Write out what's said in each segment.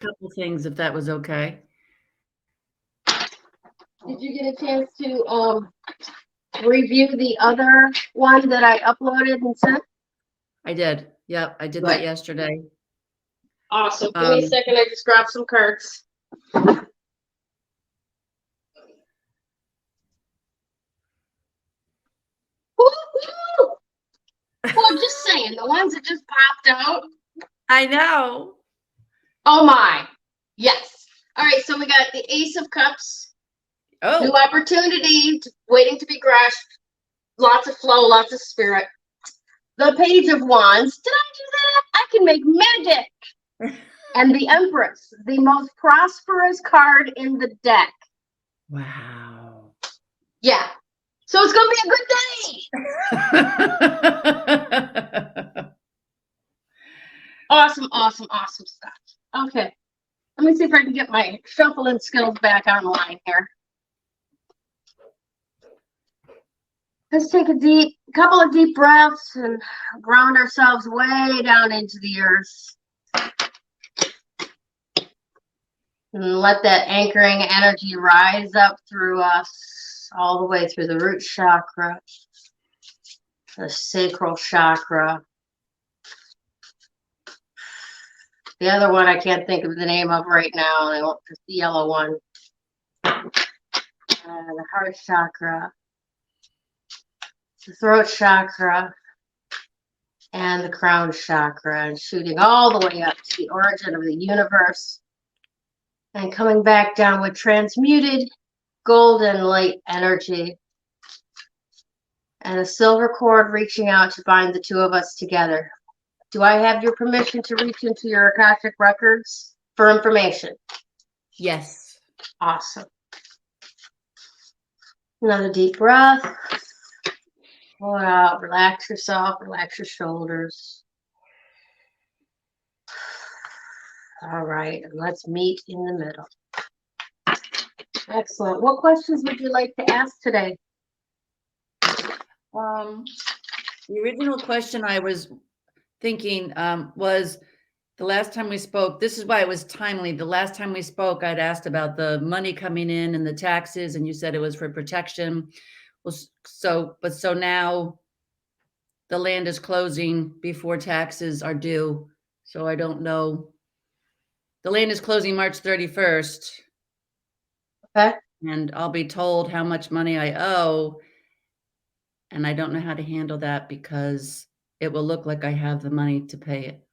couple things if that was okay. Did you get a chance to review the other one that I uploaded and sent? I did. Yep, I did that yesterday. Awesome. Give me a second. I just grabbed some cards. Woo-hoo! Well, I'm just saying, the ones that just popped out. I know. Oh my. Yes. All right. So we got the Ace of Cups. Oh. New opportunity, waiting to be grasped. Lots of flow, lots of spirit. The Page of Wands. Did I do that? I can make magic. And the Empress, the most prosperous card in the deck. Wow. Yeah. So it's going to be a good day. Awesome, awesome, awesome stuff. Okay. Let me see if I can get my shuffling skills back online here. Let's take a couple of deep breaths and ground ourselves way down into the earth. And let that anchoring energy rise up through us, all the way through the root chakra, the sacral chakra. The other one I can't think of the name of right now, and I won't just the yellow one. The heart chakra, the throat chakra, and the crown chakra, and shooting all the way up to the origin of the universe, and coming back down with transmuted golden light energy, and a silver cord reaching out to bind the two of us together. Do I have your permission to reach into your Akashic records for information? Yes. Awesome. Another deep breath. Pull it out. Relax yourself. Relax your shoulders. All right. And let's meet in the middle. Excellent. What questions would you like to ask today? The original question I was thinking was the last time we spoke, this is why it was timely. The last time we spoke, I'd asked about the money coming in and the taxes, and you said it was for protection. Well, so now the land is closing before taxes are due. So I don't know. The land is closing March 31st. Okay. And I'll be told how much money I owe. And I don't know how to handle that because it will look like I have the money to pay it.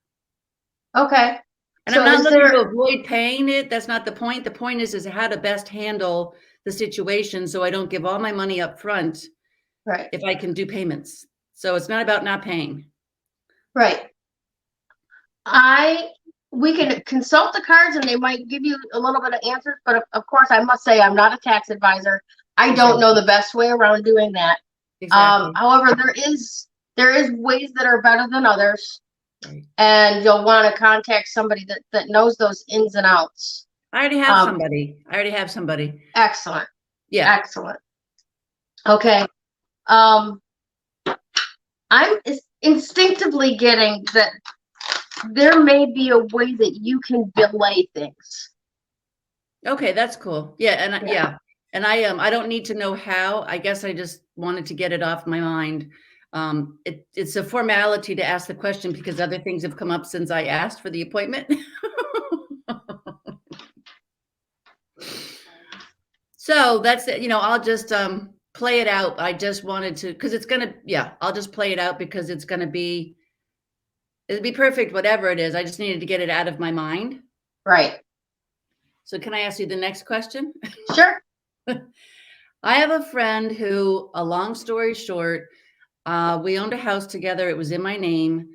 Okay. And so I'm not looking to avoid paying it. That's not the point. The point is how to best handle the situation so I don't give all my money up front. Right. If I can do payments. So it's not about not paying. Right. We can consult the cards and they might give you a little bit of answers, but of course I must say I'm not a tax advisor. I don't know the best way around doing that. Exactly. However, there is ways that are better than others. Right. And you'll want to contact somebody that knows those ins and outs. I already have somebody. Excellent. Yeah. Excellent. Okay. I'm instinctively getting that there may be a way that you can delay things. Okay, that's cool. Yeah, and yeah. And I don't need to know how. I guess I just wanted to get it off my mind. It's a formality to ask the question because other things have come up since I asked for the appointment. So that's it. I'll just play it out. I just wanted to, because I'll just play it out because it'll be perfect, whatever it is. I just needed to get it out of my mind. Right. So can I ask you the next question? Sure. I have a friend who, a long story short, we owned a house together. It was in my name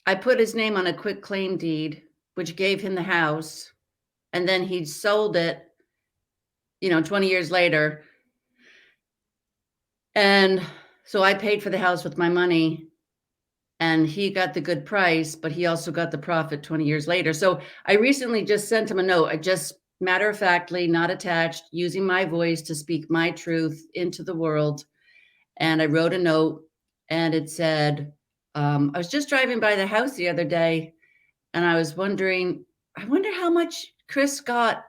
I put his name on a quick claim deed, which gave him the house. And then he sold it, 20 years later. And so I paid for the house with my money and he got the good price, but he also got the profit 20 years later. So I recently just sent him a note. I just matter-of-factly, not attached, using my voice to speak my truth into the world. And I wrote a note and it said, I was just driving by the house the other day And I was wondering, I wonder how much Chris got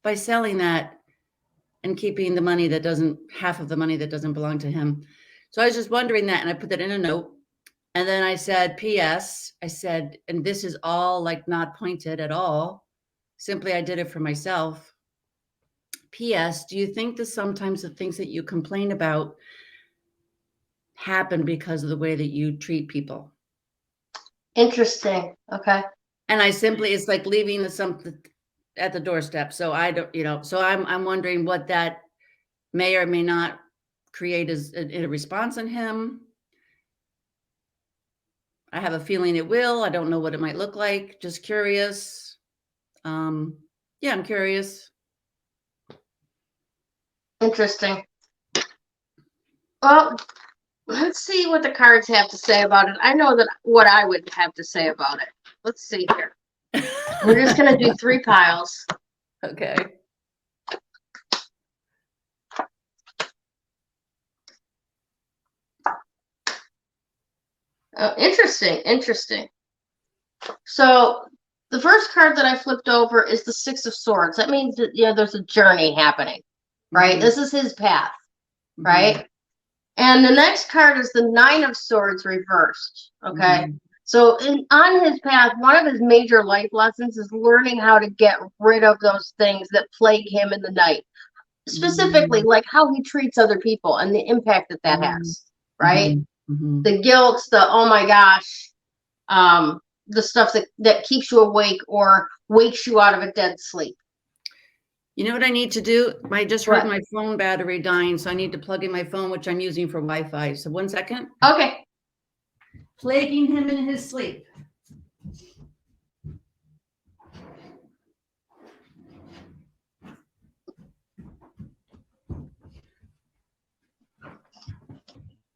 by selling that and keeping the money that doesn't, half of the money that doesn't belong to him. So I was just wondering that, and I put that in a note. And then I said, P.S. I said, and this is all like not pointed at all. Simply, I did it for myself. P.S. Do you think that sometimes the things that you complain about happen because of the way that you treat people? Interesting. Okay. And I simply, it's like leaving something at the doorstep. So I don't, so I'm wondering what that may or may not create as a response in him. I have a feeling it will. I don't know what it might look like. Just curious. Yeah, I'm curious. Interesting. Well, let's see what the cards have to say about it. I know that what I would have to say about it. Let's see here. We're just going to do 3 piles. Okay. Interesting. Interesting. So the first card that I flipped over is the 6 of Swords. That means that, there's a journey happening, right? Mhm. This is his path, Mhm. right? And the next card is the 9 of Swords reversed. Okay. Mhm. So on his path, one of his major life lessons is learning how to get rid of those things that plague him in the night. Specifically, Mhm. like how he treats other people and the impact that that Mhm. has, right? Mhm. The guilt, the oh my gosh, the stuff that keeps you awake or wakes you out of a dead sleep. You know what I need to do? I just heard What? my phone battery dying, so I need to plug in my phone, which I'm using for Wi-Fi. So 1 second. Okay. Plaguing him in his sleep.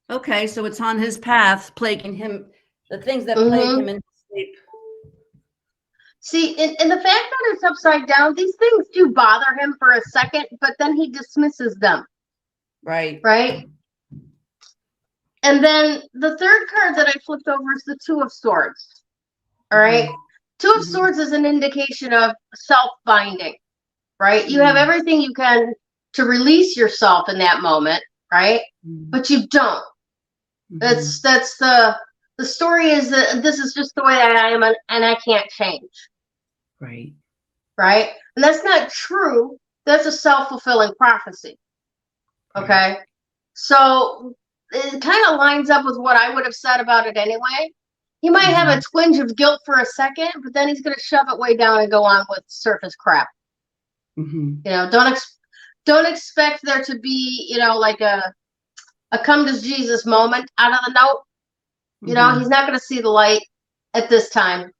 Okay, so it's on his path, plaguing him, the things that plague him in his sleep. See, and the fact that it's upside down, these things do bother him for a second, but then he dismisses them. Right. Right? And then the third card that I flipped over is the 2 of Swords. All right. 2 of Swords is an indication of self-binding, right? You have everything you can to release yourself in that moment, right? But you don't. That's the story is that this is just the way that I am and I can't change. Right. Right? And that's not true. That's a self-fulfilling prophecy. Okay? Right. So it kind of lines up with what I would have said about it anyway. He might have a twinge of guilt for a second, but then he's going to shove it way down and go on with surface crap. Don't expect there to be, like a come to Jesus moment out of the note. He's not going to see the light at this time.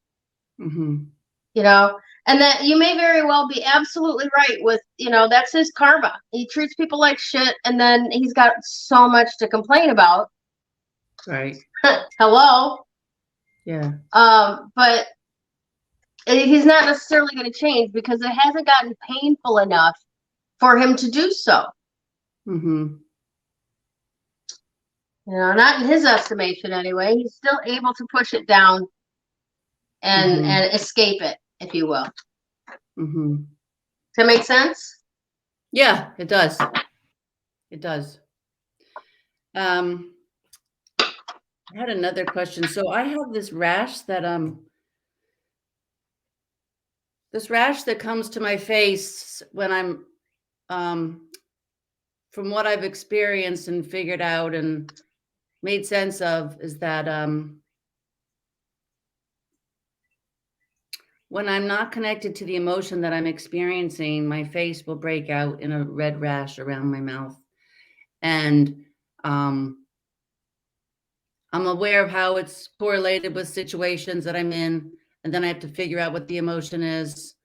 And that you may very well be absolutely right with, that's his karma. He treats people like shit, and then he's got so much to complain about. Right. Hello. Yeah. But he's not necessarily going to change because it hasn't gotten painful enough for him to do so. Not in his estimation anyway. He's still able to push it down and escape it, if you will. Does that make sense? Yeah, it does. It does. I had another question. So I have this rash that comes to my face when I'm from what I've experienced and figured out and made sense of is that when I'm not connected to the emotion that I'm experiencing, my face will break out in a red rash around my mouth. And I'm aware of how it's correlated with situations that I'm in, and then I have to figure out what the emotion is.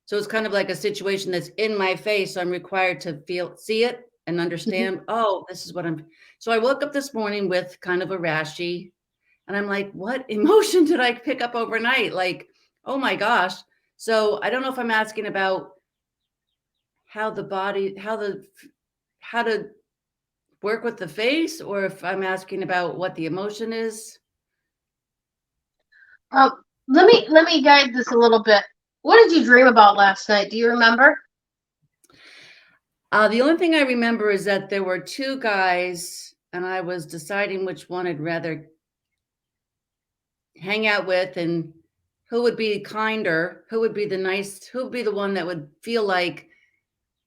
So it's kind of like a situation that's in my face. So I'm required to see it and understand, oh, this is what so I woke up this morning with kind of a rashy, and I'm like, what emotion did I pick up overnight? Like, oh my gosh. So I don't know if I'm asking about how the body, how to work with the face, or if I'm asking about what the emotion is. let me guide this a little bit. What did you dream about last night? Do you remember? The only thing I remember is that there were two guys, and I was deciding which one I'd rather hang out with, and who would be kinder, who would be who would be the one that would feel like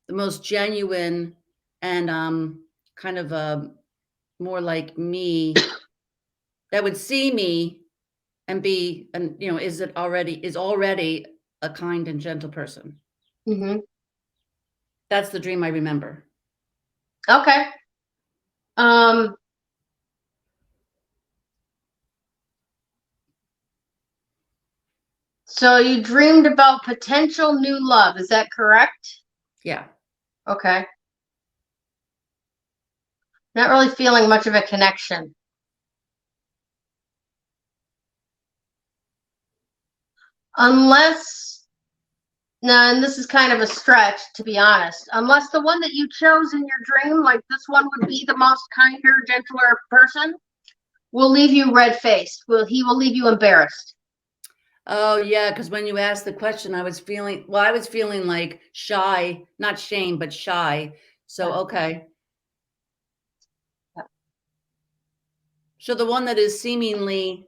the most genuine and kind of more like me, that would see me and be, and is already a kind and gentle person. Mm-hmm. That's the dream I remember. Okay. So you dreamed about potential new love. Is that correct? Yeah. Okay. Not really feeling much of a connection. Unless, now, and this is kind of a stretch, to be honest, unless the one that you chose in your dream, like this one would be the most kinder, gentler person, will leave you red-faced. He will leave you embarrassed. Oh yeah, because when you asked the question, I was feeling like shy, not shame, but shy. So okay. So the one that is seemingly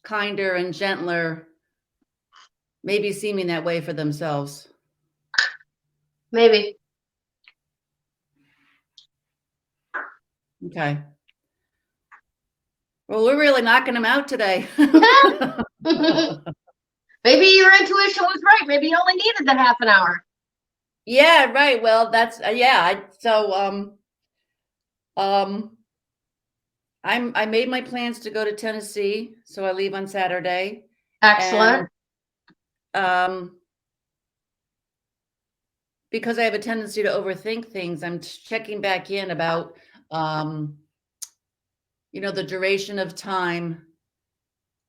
kinder and gentler, maybe seeming that way for themselves. Maybe. Okay. Well, we're really knocking them out today. Maybe your intuition was right. Maybe you only needed the half an hour. Yeah, right. Well, that's yeah. Um, I made my plans to go to Tennessee, so I leave on Saturday, Excellent. and because I have a tendency to overthink things, I'm checking back in about the duration of time.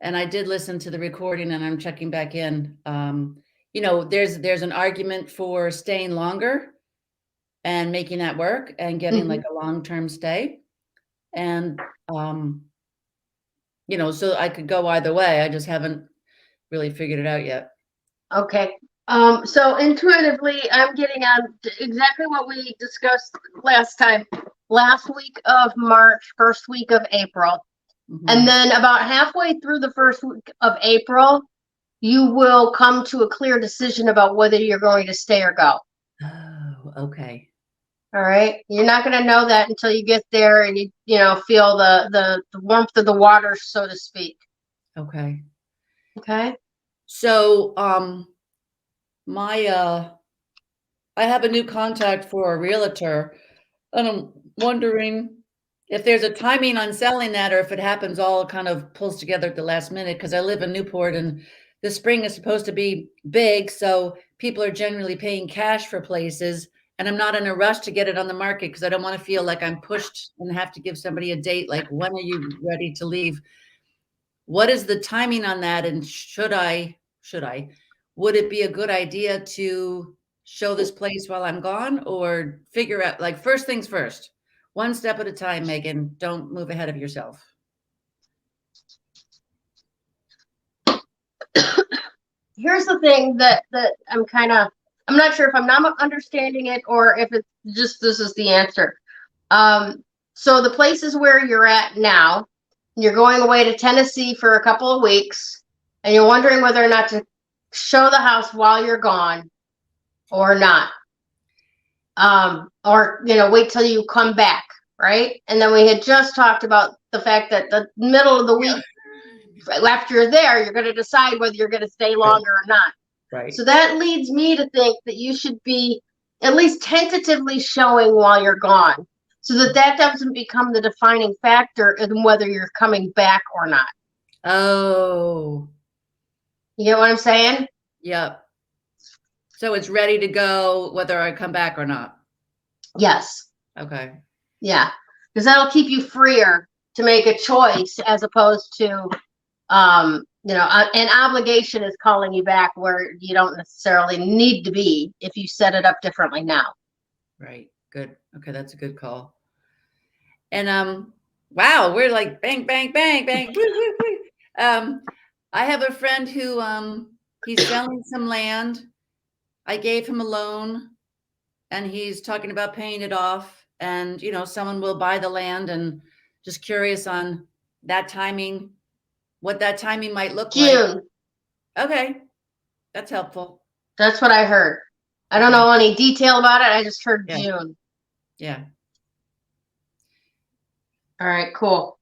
And I did listen to the recording, and I'm checking back in. There's an argument for staying longer and making that work and getting like a long-term stay. And so I could go either way. I just haven't really figured it out yet. Okay. So intuitively, I'm getting on exactly what we discussed last time. Last week of March, first week of April. And then about halfway through the first week of April, you will come to a clear decision about whether you're going to stay or go. Oh, okay. All right. You're not going to know that until you get there and you feel the warmth of the water, so to speak. Okay. Okay. So, I have a new contact for a realtor, and I'm wondering if there's a timing on selling that, or if it happens all kind of pulls together at the last minute, because I live in Newport and the spring is supposed to be big, so people are generally paying cash for places, and I'm not in a rush to get it on the market because I don't want to feel like I'm pushed and have to give somebody a date, like, when are you ready to leave? What is the timing on that? And would it be a good idea to show this place while I'm gone, or figure out, like, first things first, one step at a time, Megan, don't move ahead of yourself. Here's the thing that I'm not sure if I'm not understanding it or if it's just this is the answer. So the places where you're at now, you're going away to Tennessee for a couple of weeks, and you're wondering whether or not to show the house while you're gone or not. Or wait till you come back, right? And then we had just talked about the fact that the middle of the week after you're there, you're going to decide whether you're going to stay longer or not. Right. So that leads me to think that you should be at least tentatively showing while you're gone, so that doesn't become the defining factor in whether you're coming back or not. Oh, You get what I'm saying? yep. So it's ready to go whether I come back or not. Yes. Okay. Yeah, because that'll keep you freer to make a choice as opposed to an obligation is calling you back where you don't necessarily need to be if you set it up differently now. Right. Good. Okay, that's a good call. And wow, we're like bang, bang, bang, bang. I have a friend who he's selling some land. I gave him a loan and he's talking about paying it off, and someone will buy the land, and just curious on that timing, what that timing might look like. June. Okay, that's helpful. That's what I heard. I don't Okay. know any detail about it. I just heard Yeah. June. Yeah. All right, cool.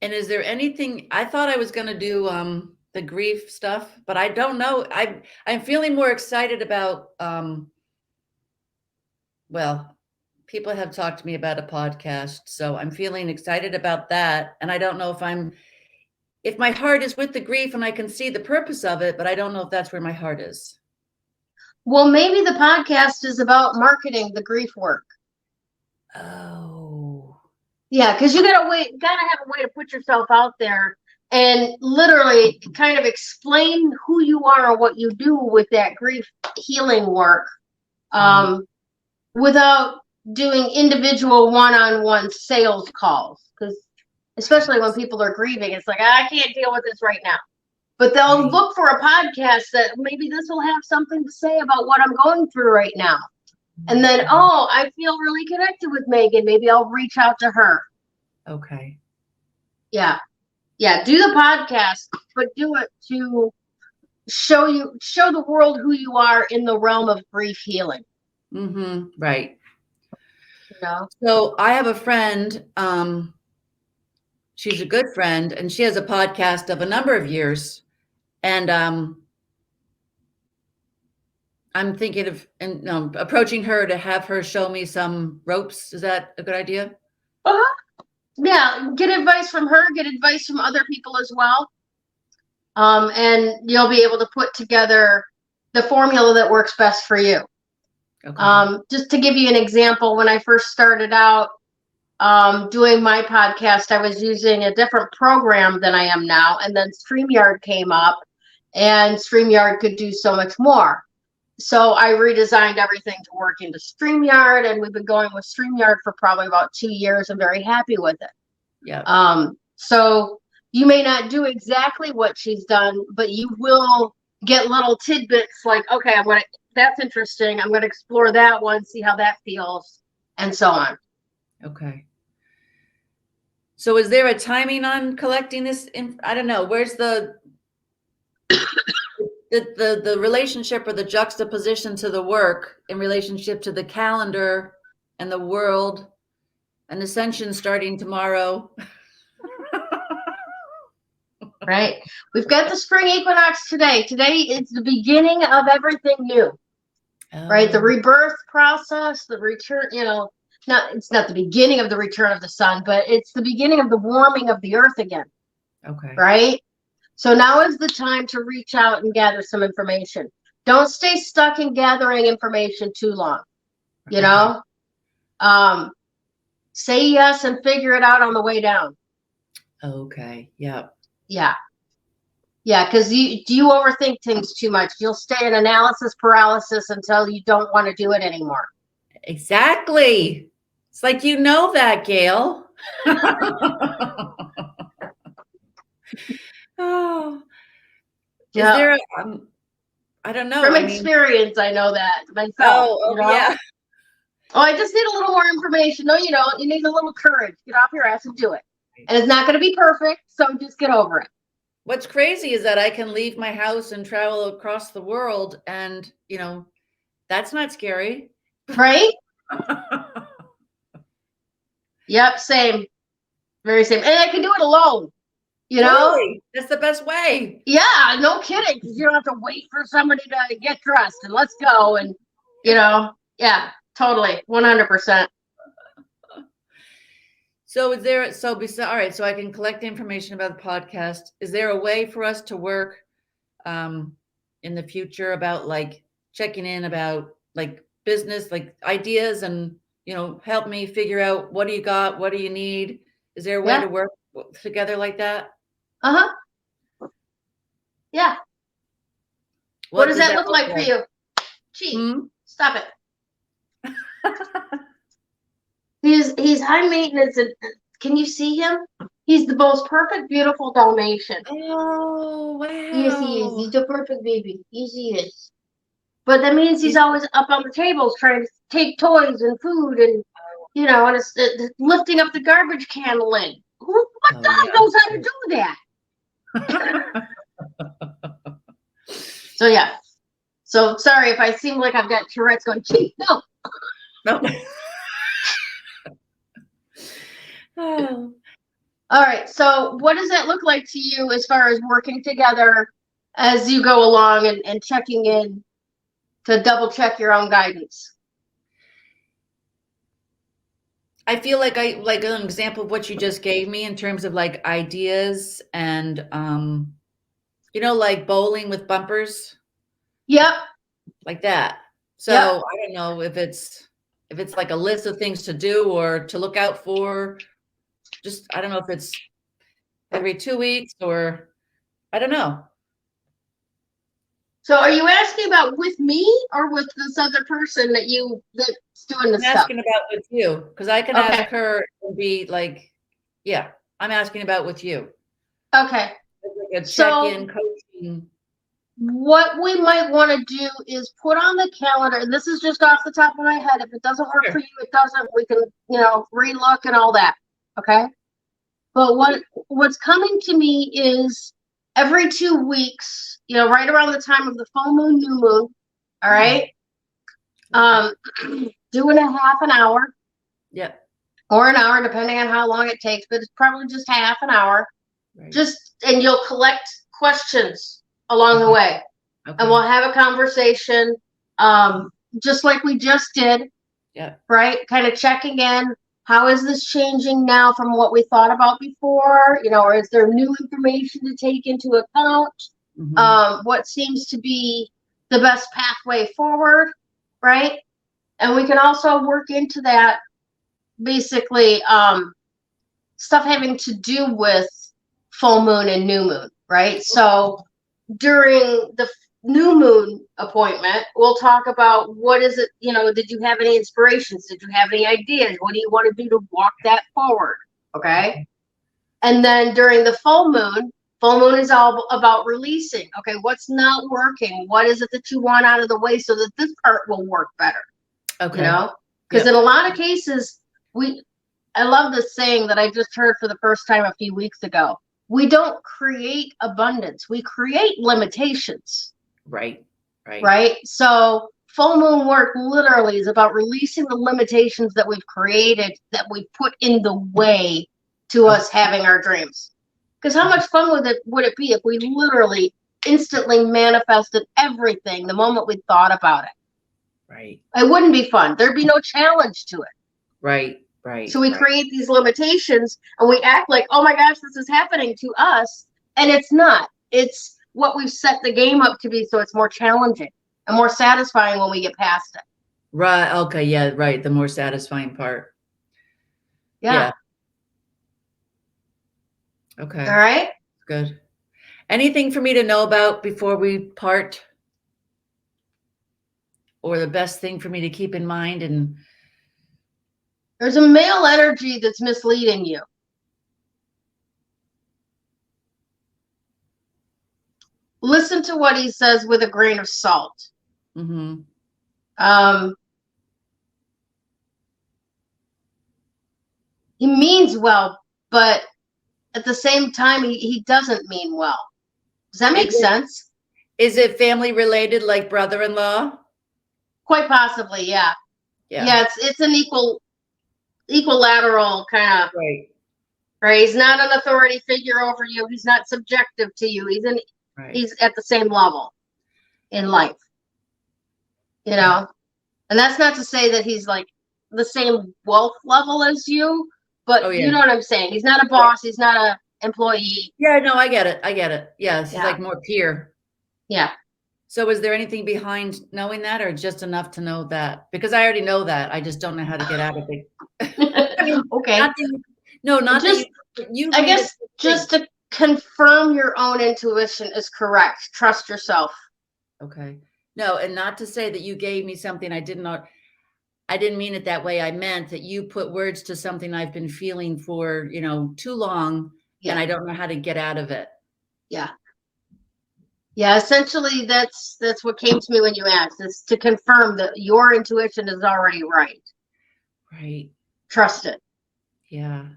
And is there anything, I thought I was going to do the grief stuff, but I don't know. I'm feeling more excited about well, people have talked to me about a podcast, so I'm feeling excited about that. And I don't know if my heart is with the grief and I can see the purpose of it, but I don't know if that's where my heart is. Well, maybe the podcast is about marketing the grief work. Oh. Yeah, because you gotta have a way to put yourself out there and literally kind of explain who you are and what you do with that grief healing work, without doing individual one-on-one sales calls. Because especially when people are grieving, it's like, I can't deal with this right now. But they'll look for a podcast that maybe this will have something to say about what I'm going through right now. And then, oh, I feel really connected with Meghan. Maybe I'll reach out to her. Okay. Yeah. Yeah. Do the podcast, but do it to show the world who you are in the realm of grief healing. Mm-hmm. Right. You know? So I have a friend, she's a good friend, and she has a podcast of a number of years. And I'm thinking of approaching her to have her show me some ropes. Is that a good idea? Yeah, get advice from her, get advice from other people as well. And you'll be able to put together the formula that works best for you. Okay. Just to give you an example, when I first started out doing my podcast, I was using a different program than I am now. And then StreamYard came up, and StreamYard could do so much more. So I redesigned everything to work into StreamYard, and we've been going with StreamYard for probably about 2 years. I'm very happy with it. Yeah. So you may not do exactly what she's done, but you will get little tidbits like, okay, that's interesting. I'm going to explore that one, see how that feels, and so on. Okay. So is there a timing on collecting this? I don't know. Where's the relationship or the juxtaposition to the work in relationship to the calendar and the world and ascension starting tomorrow? Right. We've got the spring equinox today. Today is the beginning of everything new. Right. The rebirth process, the return, it's not the beginning of the return of the sun, but it's the beginning of the warming of the earth again. Okay. Right. So now is the time to reach out and gather some information. Don't stay stuck in gathering information too long. Say yes and figure it out on the way down. Okay. Yeah. Yeah. Yeah, because you overthink things too much. You'll stay in analysis paralysis until you don't want to do it anymore. Exactly. It's like, that, Gail. Oh. Is there I don't know. From experience, I know that myself. Yeah. Oh, I just need a little more information. No, you don't. You need a little courage. Get off your ass and do it. And it's not going to be perfect, so just get over it. What's crazy is that I can leave my house and travel across the world, and that's not scary. Right? Yep, same. Very same. And I can do it alone. Totally. That's the best way. Yeah, no kidding. Because you don't have to wait for somebody to get dressed and let's go. And yeah, totally. 100%. So all right, so I can collect information about the podcast. Is there a way for us to work in the future about like checking in about like business, like ideas, and help me figure out what do you got, what do you need? Is there a way to work together like that? Yeah. What does that look like for you? Chief, stop it. He's high maintenance. And can you see him? He's the most perfect, beautiful Dalmatian. Oh, Yes, he is. wow. He's the perfect baby. Yes, he is. But that means he's He's- always up on the tables trying to take toys and food and, and it's lifting up the garbage can lid. What oh, dog yeah. knows how to do that? So, yeah. So, sorry if I seem like I've got Tourette's going, gee, no. No. Oh. All right. So, what does that look like to you as far as working together as you go along and checking in to double check your own guidance? I feel like like an example of what you just gave me in terms of like ideas and like bowling with bumpers, Yep. like that. So Yep. I don't know if it's like a list of things to do or to look out for. Just I don't know if it's every 2 weeks or I don't know. So, are you asking about with me or with this other person that's doing I'm this stuff? asking about with you because I can ask Okay. her and be like, yeah, I'm asking about with you. Okay. Like a So, check-in coaching. what we might want to do is put on the calendar, and this is just off the top of my head. If it doesn't work Sure. for you, it doesn't. We can, relook and all that. Okay. But what's coming to me is every 2 weeks, right around the time of the full moon, new moon. All right. Doing a half an hour Yeah. or an hour, depending on how long it takes, but it's probably just half an hour. Right. And you'll collect questions along the way. Okay. And we'll have a conversation, just like we just did. Yeah. Right? Kind of checking in. How is this changing now from what we thought about before? Or is there new information to take into account? What seems to be the best pathway forward, right? And we can also work into that basically stuff having to do with full moon and new moon, right? So during the new moon appointment, we'll talk about what is it, did you have any inspirations? Did you have any ideas? What do you want to do to walk that forward? Okay. And then during the full moon is all about releasing. Okay, what's not working? What is it that you want out of the way so that this part will work better? Okay. Because in a lot of cases, I love this saying that I just heard for the first time a few weeks ago. We don't create abundance. We create limitations. Right. Right. So full moon work literally is about releasing the limitations that we've created, that we put in the way to us having our dreams. Because how much fun would it be if we literally instantly manifested everything the moment we thought about it? Right. It wouldn't be fun. There'd be no challenge to it. Right. So we create these limitations and we act like, oh my gosh, this is happening to us. And it's not. It's what we've set the game up to be, so it's more challenging and more satisfying when we get past it. Right. Okay. Yeah. Right. The more satisfying part. Yeah. Okay. All right. Good. Anything for me to know about before we part? Or the best thing for me to keep in mind? And there's a male energy that's misleading you. Listen to what he says with a grain of salt. He means well, but at the same time, he doesn't mean well. Does that make sense? Is it family related, like brother-in-law? Quite possibly, yeah. Yeah, it's an equilateral kind of. Right. He's not an authority figure over you. He's not subjective to you. He's at the same level in life. And that's not to say that he's like the same wealth level as you, but you know what I'm saying. He's not a boss. He's not an employee. Yeah, no, I get it. Yeah, he's like more peer. Yeah. So is there anything behind knowing that, or just enough to know that? Because I already know that. I just don't know how to get out of it. I mean, okay. Not just, that you I guess just to confirm your own intuition is correct. Trust yourself. Okay. No, and not to say that you gave me something I did not. I didn't mean it that way. I meant that you put words to something I've been feeling for, too long, and Yeah. I don't know how to get out of it. Yeah. Yeah, essentially that's what came to me when you asked. It's to confirm that your intuition is already right. Right. Trust it. Yeah.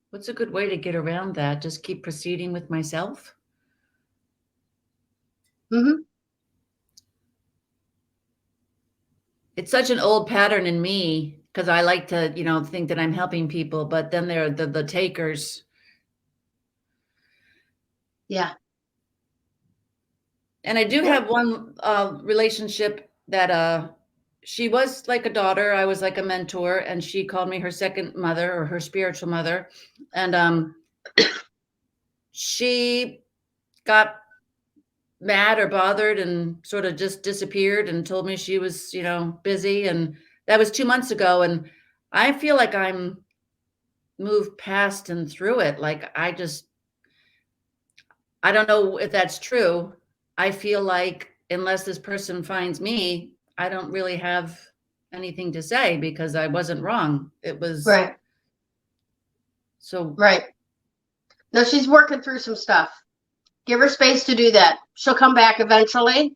What's a good way to get around that? Just keep proceeding with myself? Hmm. It's such an old pattern in me because I like to, think that I'm helping people, but then there are the takers. Yeah. And I do have one relationship that she was like a daughter, I was like a mentor, and she called me her second mother or her spiritual mother. And she got mad or bothered and sort of just disappeared and told me she was, busy. And that was 2 months ago. And I feel like I'm moved past and through it. Like I don't know if that's true. I feel like unless this person finds me, I don't really have anything to say because I wasn't wrong. It was Right. so. Right. No, she's working through some stuff. Give her space to do that. She'll come back eventually.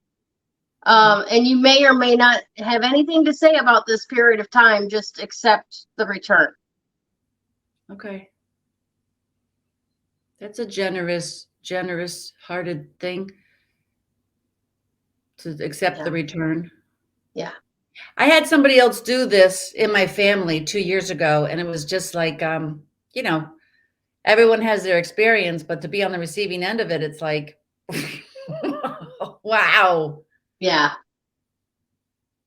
And you may or may not have anything to say about this period of time. Just accept the return. Okay. That's a generous hearted thing to accept the return. Yeah. I had somebody else do this in my family 2 years ago, and it was just like, you know, everyone has their experience, but to be on the receiving end of it, it's like, wow. Yeah.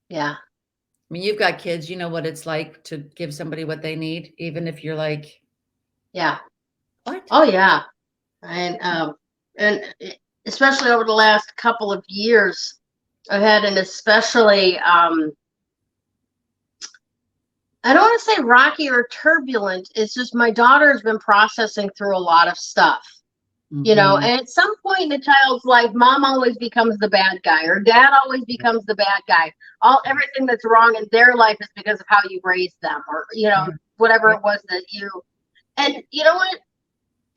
Yeah. I mean, you've got kids, you know what it's like to give somebody what they need, even if you're like, Yeah. what? Oh yeah. And especially over the last couple of years, I've had an especially I don't want to say rocky or turbulent. It's just my daughter has been processing through a lot of stuff. Mhm. And at some point in the child's life, mom always becomes the bad guy, or dad always becomes the bad guy. Everything that's wrong in their life is because of how you raised them, or Yeah. whatever Yeah. it was that you. And you know what?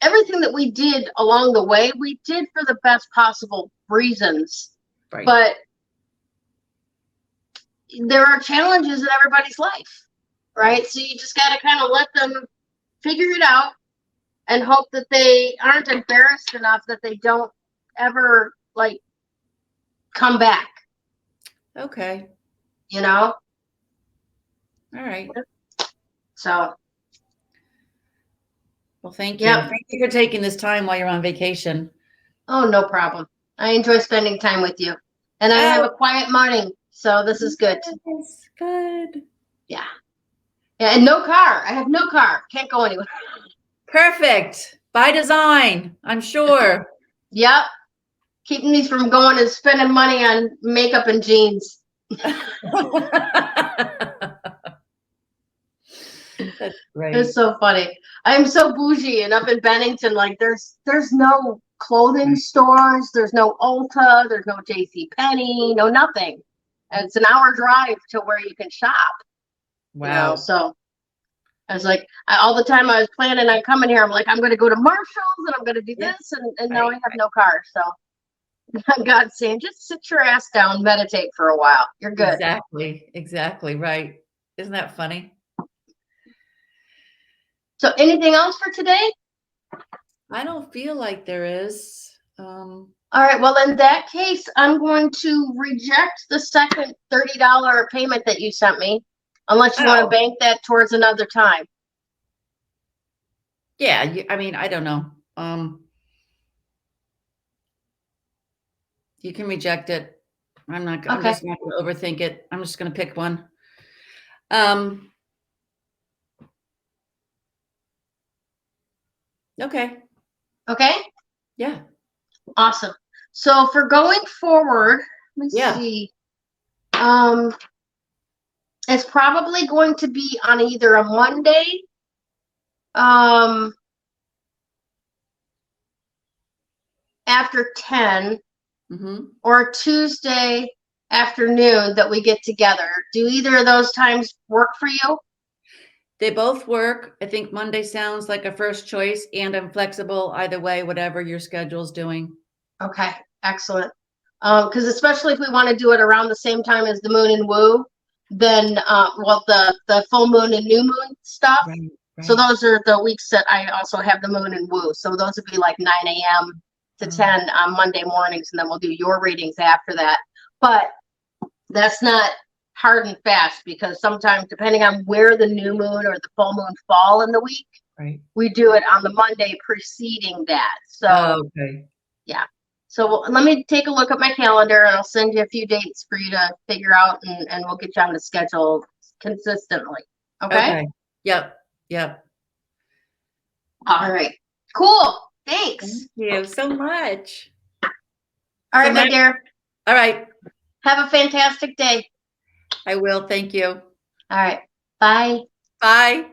Everything that we did along the way, we did for the best possible reasons. Right. But there are challenges in everybody's life, right? So you just got to kind of let them figure it out and hope that they aren't embarrassed enough that they don't ever like come back, Okay. you know? All right. So, Well, thank you. yep. Thank you for taking this time while you're on vacation. Oh, no problem. I enjoy spending time with you. And I have Oh, a quiet morning, so this is good. yes, good. Yeah. Yeah, and no car. I have no car. Can't go anywhere. Perfect. By design, I'm sure. Yep. Keeping me from going and spending money on makeup and jeans. That's great. It's so funny. I'm so bougie, and up in Bennington, like there's no clothing stores, there's no Ulta, there's no J.C. Penney, no nothing. And it's an hour drive to where you can shop. Wow. So I was like, all the time I was planning on coming here, I'm like, I'm going to go to Marshall's and I'm going to do Yeah. this, and now I Right. have no car. So God's saying, just sit your ass down, meditate for a while. You're good. Exactly. Exactly. Right. Isn't that funny? So anything else for today? I don't feel like there is. All right, well, in that case, I'm going to reject the second $30 payment that you sent me, unless you want to Oh, bank that towards another time. yeah. I mean, I don't know. You can reject it. I'm Okay. just not going to overthink it. I'm just going to pick one. Um, okay. Okay. Yeah. Awesome. So for going forward, let me Yeah. see. It's probably going to be on either a Monday, um, after 10, Mm-hmm. or a Tuesday afternoon that we get together. Do either of those times work for you? They both work. I think Monday sounds like a first choice, and I'm flexible either way, whatever your schedule's doing. Okay, excellent. Because especially if we want to do it around the same time as the moon and woo, then well, the full moon and new moon stuff. Right, So right. those are the weeks that I also have the moon and woo. So those would be like 9 a.m. to Oh. 10 on Monday mornings, and then we'll do your readings after that. But that's not hard and fast, because sometimes depending on where the new moon or the full moon fall in the week, Right. we do it on the Monday preceding that. So Oh, okay. yeah. So let me take a look at my calendar, and I'll send you a few dates for you to figure out, and we'll get you on the schedule consistently. Okay? Okay. Yep. Yep. All right. Cool. Thanks. Thank you so much. All right, So my now- dear. All right. Have a fantastic day. I will. Thank you. All right. Bye. Bye.